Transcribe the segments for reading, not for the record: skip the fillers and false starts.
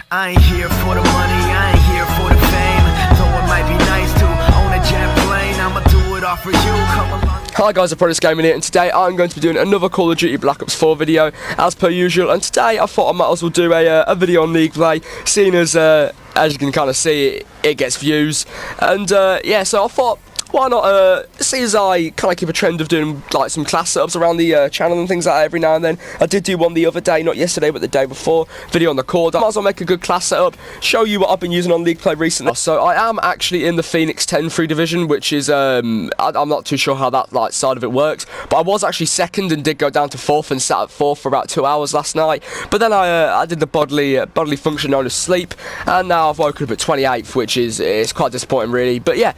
I ain't here for the money, I ain't here for the fame. Though it might be nice to own a jet plane, I'ma do it all for you, come along. Hi guys, Apprentice Gaming here, and today I'm going to be doing another Call of Duty Black Ops 4 video, as per usual. And today I thought I might as well do a video on League Play, seeing as you can kind of see, it gets views. And yeah, so I thought, why not, see as I kind of keep a trend of doing like some class setups around the channel and things like that every now and then. I did do one the other day, not yesterday but the day before, video on the cord. I might as well make a good class setup, show you what I've been using on League Play recently. So I am actually in the Phoenix 10 free division, which is, I'm not too sure how that like side of it works, but I was actually second and did go down to 4th and sat at 4th for about 2 hours last night. But then I did the bodily function known as sleep, and now I've woken up at 28th, which is it's quite disappointing really. But yeah,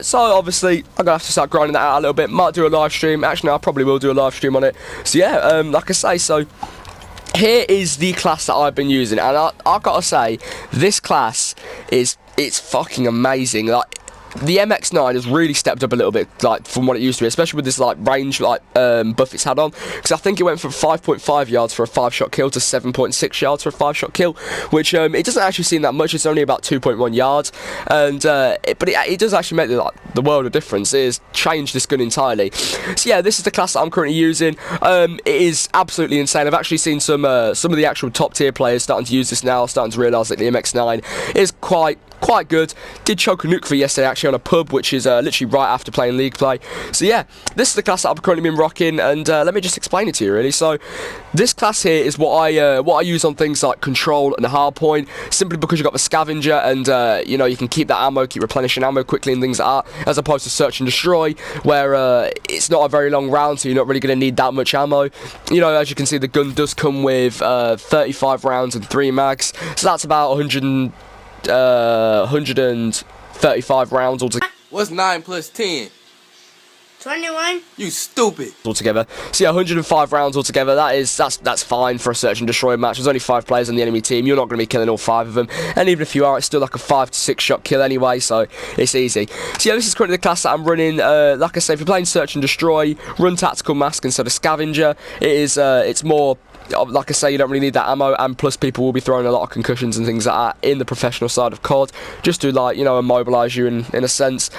so obviously I'm gonna have to start grinding that out a little bit. Might do a live stream. Actually, I probably will do a live stream on it. So yeah, like I say, so here is the class that I've been using, and I've got to say, this class it's fucking amazing. Like, the MX9 has really stepped up a little bit, like, from what it used to be, especially with this, like, range, like, buff it's had on, because I think it went from 5.5 yards for a 5-shot kill to 7.6 yards for a 5-shot kill, which, it doesn't actually seem that much. It's only about 2.1 yards, and, but it does actually make, the world of difference. It has changed this gun entirely. So, yeah, this is the class that I'm currently using. It is absolutely insane. I've actually seen some of the actual top-tier players starting to use this now, starting to realise that the MX9 is quite good. Did choke a nuke for yesterday actually on a pub, which is literally right after playing League Play. So yeah, this is the class that I've currently been rocking, and let me just explain it to you really. So this class here is what I use on things like control and hardpoint, simply because you've got the scavenger, and you know, you can keep that ammo, keep replenishing ammo quickly and things like that, as opposed to search and destroy, where it's not a very long round, so you're not really going to need that much ammo. You know, as you can see, the gun does come with 35 rounds and 3 mags, so that's about 135 rounds altogether. What's 9 plus 10? 21. You stupid. Altogether. So yeah, 105 rounds altogether. That's fine for a search and destroy match. There's only 5 players on the enemy team. You're not going to be killing all 5 of them. And even if you are, it's still like a 5 to 6 shot kill anyway, so it's easy. So yeah, this is currently the class that I'm running. Like I say, if you're playing search and destroy, run tactical mask instead of scavenger. It's more, like I say, you don't really need that ammo, and plus people will be throwing a lot of concussions and things like that in the professional side of COD, just to, like, you know, immobilise you in a sense.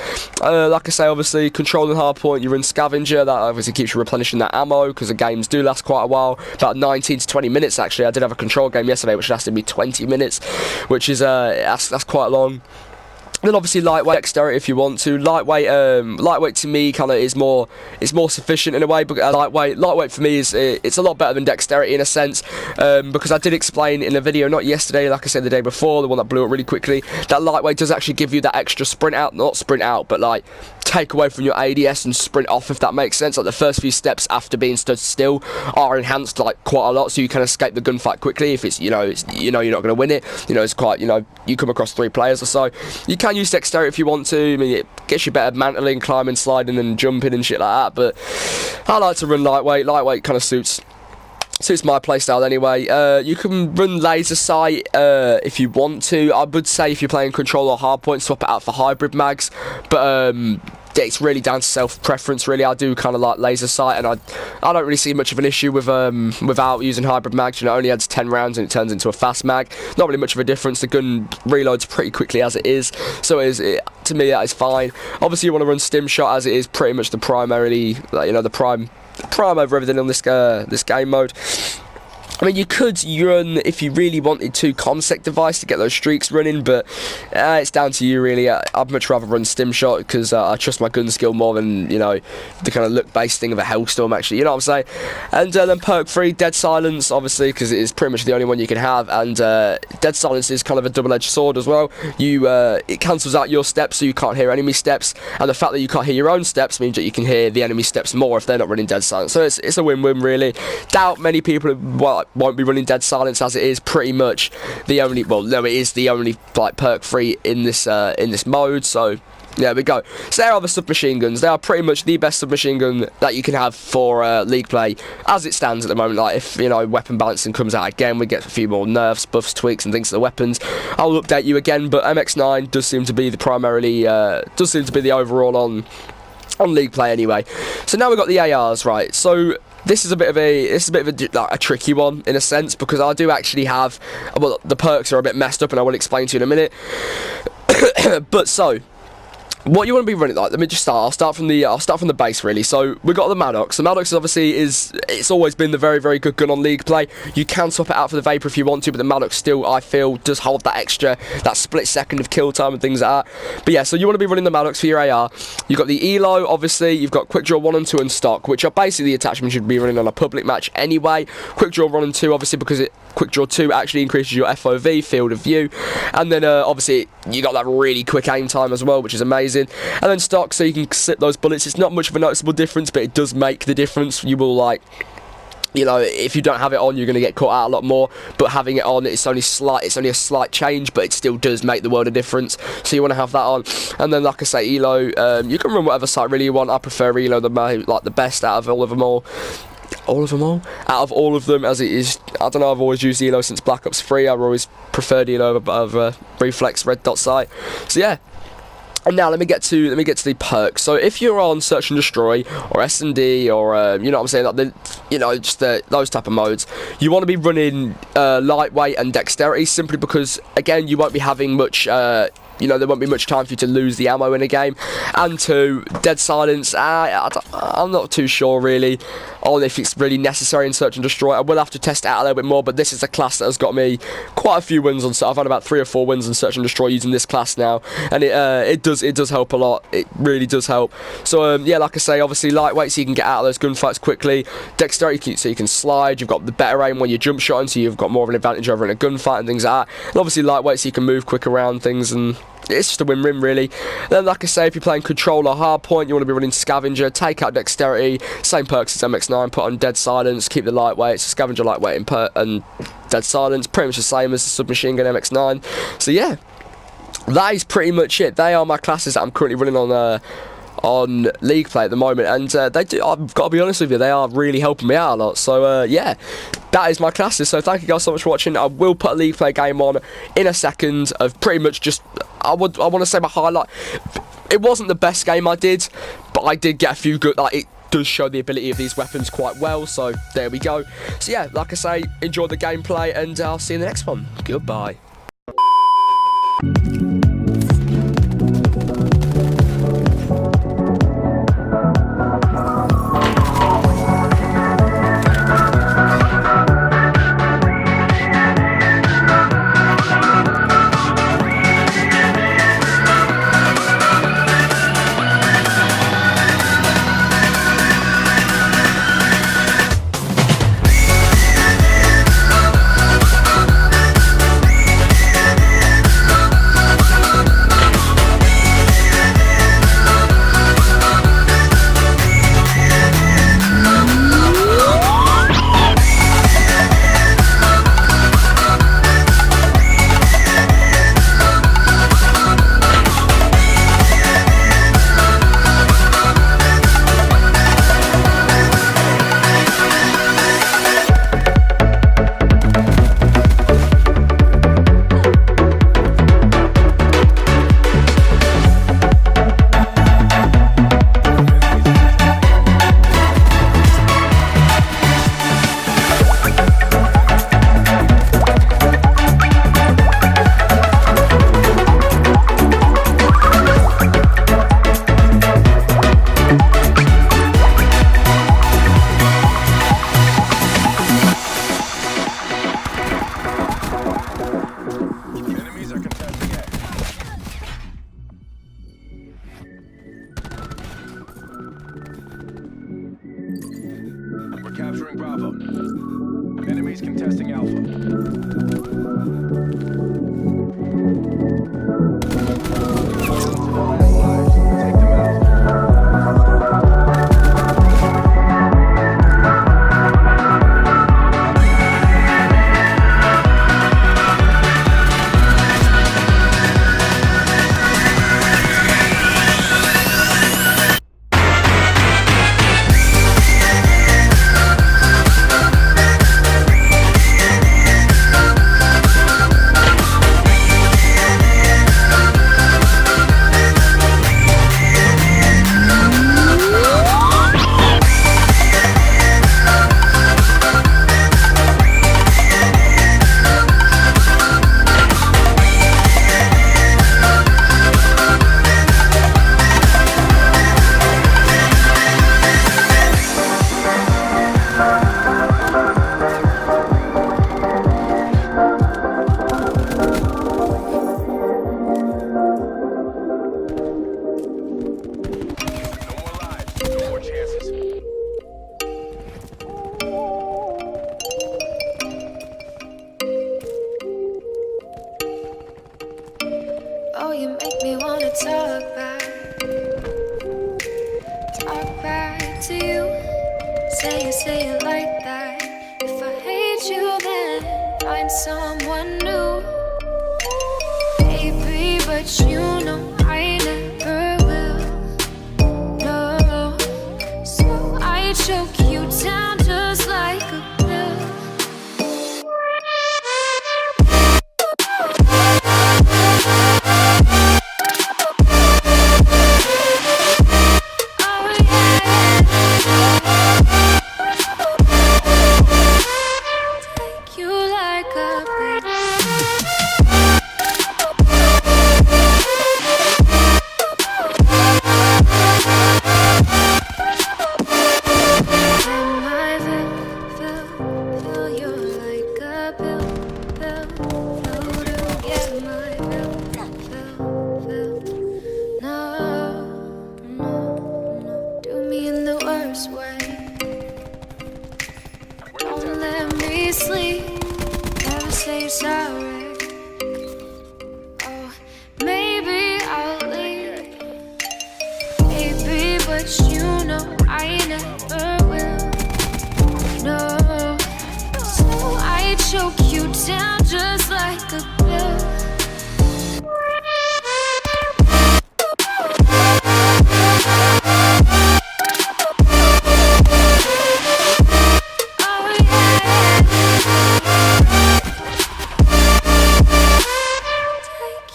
Like I say, obviously, control and hardpoint, you run scavenger. That obviously keeps you replenishing that ammo, because the games do last quite a while, about 19 to 20 minutes actually. I did have a control game yesterday which lasted me 20 minutes, which is that's quite long. Then obviously lightweight, dexterity if you want to. Lightweight to me kind of is more sufficient in a way, but lightweight for me is it's a lot better than dexterity in a sense, because I did explain in a video, not yesterday, like I said the day before, the one that blew up really quickly, that lightweight does actually give you that extra not sprint out, but like take away from your ADS and sprint off, if that makes sense. Like the first few steps after being stood still are enhanced like quite a lot, so you can escape the gunfight quickly if it's, you know, you're not going to win it. You know, it's quite, you know, you come across 3 players or so. You can use dexterity if you want to. I mean, it gets you better mantling, climbing, sliding and jumping and shit like that, but I like to run lightweight. Lightweight kind of suits my playstyle anyway. You can run laser sight if you want to. I would say if you're playing control or hardpoint, swap it out for hybrid mags, but it's really down to self-preference really. I do kind of like laser sight, and I don't really see much of an issue with without using hybrid mags. You know, it only adds 10 rounds and it turns into a fast mag. Not really much of a difference. The gun reloads pretty quickly as it is, so to me that is fine. Obviously you want to run stim shot, as it is pretty much the primarily, like, you know, the prime over everything on this game mode. I mean, you could run, if you really wanted to, ComSec device to get those streaks running, but it's down to you really. I'd much rather run stim shot, because I trust my gun skill more than, you know, the kind of look-based thing of a Hellstorm actually, you know what I'm saying? And then perk 3, Dead Silence, obviously, because it is pretty much the only one you can have, and Dead Silence is kind of a double-edged sword as well. It cancels out your steps, so you can't hear enemy steps, and the fact that you can't hear your own steps means that you can hear the enemy steps more if they're not running Dead Silence, so it's a win-win really. Doubt many people won't be running Dead Silence, as it is pretty much the only, well, no, it is the only like perk 3 in this mode, so there we go. So there are the submachine guns. They are pretty much the best submachine gun that you can have for League Play as it stands at the moment. Like, if, you know, weapon balancing comes out again, we get a few more nerfs, buffs, tweaks and things to the weapons, I'll update you again, but MX9 does seem to be the overall on League Play anyway. So now we've got the ARs, right? So this is a bit of a tricky one in a sense, because I do actually have, well, the perks are a bit messed up, and I will explain to you in a minute. But so, what you want to be running, like, let me just start. I'll start from the base, really. So we've got the Maddox. The Maddox obviously it's always been the very, very good gun on league play. You can swap it out for the Vapor if you want to, but the Maddox still, I feel, does hold that split second of kill time and things like that. But yeah, so you want to be running the Maddox for your AR. You've got the ELO, obviously. You've got Quick Draw 1 and 2 and stock, which are basically the attachments you'd be running on a public match anyway. Quick Draw 1 and 2, obviously, because Quick Draw 2 actually increases your FOV, field of view, and then obviously you got that really quick aim time as well, which is amazing. And then stock, so you can slip those bullets. It's not much of a noticeable difference, but it does make the difference. You will, like, you know, if you don't have it on, you're going to get caught out a lot more, but having it on, it's only a slight change, but it still does make the world of difference. So you want to have that on. And then, like I say, ELO, you can run whatever sight really you want. I prefer ELO the best out of all of them all. Out of all of them, as it is, I don't know, I've always used ELO since Black Ops 3. I've always preferred ELO over Reflex Red Dot Sight. So yeah. And now let me get to the perks. So if you're on Search and Destroy or S&D or you know what I'm saying, like those type of modes, you want to be running lightweight and dexterity, simply because, again, you won't be having much. There won't be much time for you to lose the ammo in a game. And 2, Dead Silence, I'm not too sure really on if it's really necessary in Search and Destroy. I will have to test it out a little bit more, but this is a class that has got me quite a few wins on. So I've had about 3 or 4 wins in Search and Destroy using this class now, and it does help a lot. It really does help. So yeah, like I say, obviously lightweight, so you can get out of those gunfights quickly. Dexterity, so you can slide. You've got the better aim when you jump shotting, so you've got more of an advantage over in a gunfight and things like that. And obviously lightweight, so you can move quick around things, and it's just a win-win really. Then, like I say, if you're playing Control or Hardpoint, you want to be running Scavenger, take out Dexterity, same perks as MX9, put on Dead Silence, keep the lightweight, so Scavenger, lightweight, and Dead Silence, pretty much the same as the Submachine Gun MX9. So yeah, that is pretty much it. They are my classes that I'm currently running on League Play at the moment, and they do, I've got to be honest with you, they are really helping me out a lot. So yeah, that is my classes. So thank you guys so much for watching. I will put a League Play game on in a second of pretty much just, I want to say my highlight. It wasn't the best game I did, but I did get a few good, like, it does show the ability of these weapons quite well, so there we go. So yeah, like I say, enjoy the gameplay, and I'll see you in the next one. Goodbye. Capturing Bravo. Enemies contesting Alpha. Oh, you make me wanna talk back to you. Say it like that. If I hate you, then find someone new. Baby, but you know I never will. No, so I choke you down just like a pill.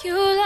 Feel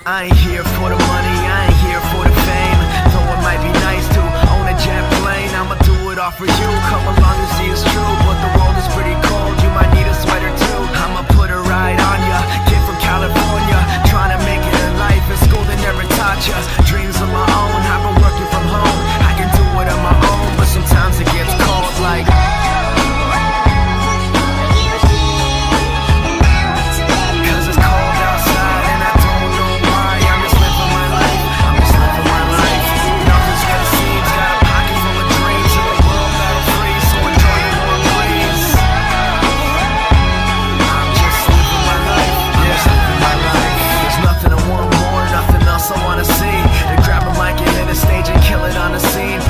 I ain't here for the money, I ain't here for the fame. Though it might be nice to own a jet plane, I'ma do it all for you. Come along and see it's true, but the world is pretty cold. You might need a sweater too. I'ma put a ride on ya, kid from California, trying to make it in life. In school they never taught ya. Dreams of my own, I've been working from home. I can do it on my own, but sometimes it gets cold like.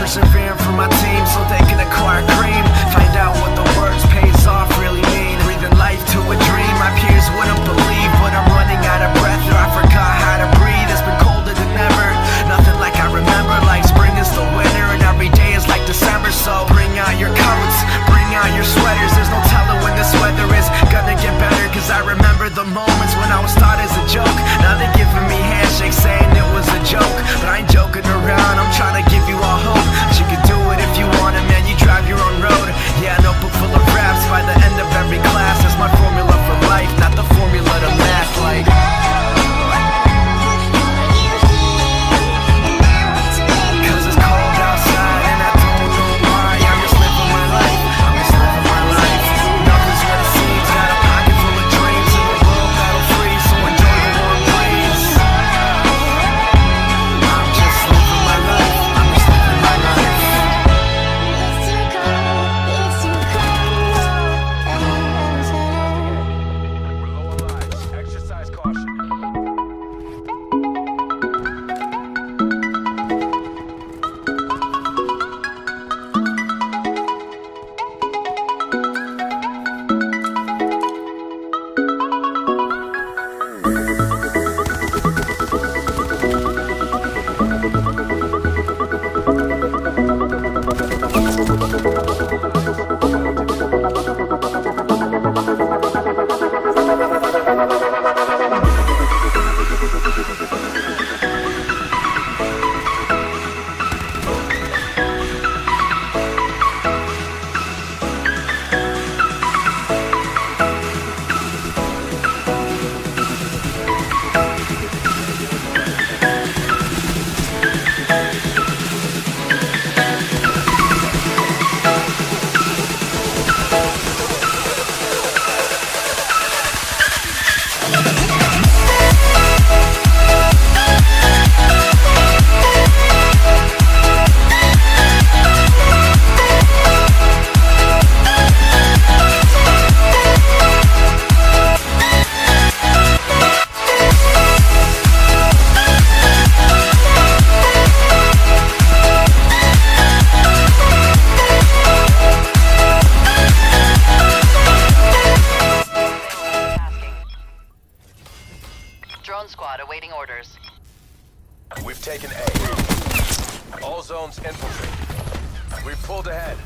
Persevering for my team so they can acquire cream. Find out what the words pays off really mean. Breathing life to a dream my peers wouldn't believe, but I'm running out of breath or I forgot how to breathe. It's been colder than ever, nothing like I remember. Like spring is the winter and every day is like December. So bring out your coats, bring out your sweaters. There's no telling when this weather is gonna get better. Cause I remember the moments when I was thought as a joke. Now they're giving me handshakes saying it was a joke. But I ain't joking around, I'm trying to give you all hope. You can do it if you want it, man, you drive your own road. Yeah, a notebook full of raps by the end of every class. That's my formula for life, not the formula to math like. Cause it's cold outside and I don't know why. I'm just living my life, I'm just living my life. Nothing's what it seems, got a pocket full of dreams. In the world battle free, so enjoy the warm breeze. I'm just living my life, I'm just living my life. We're low on lives. Exercise caution. Drone squad awaiting orders. We've taken A. All zones infiltrated. We've pulled ahead.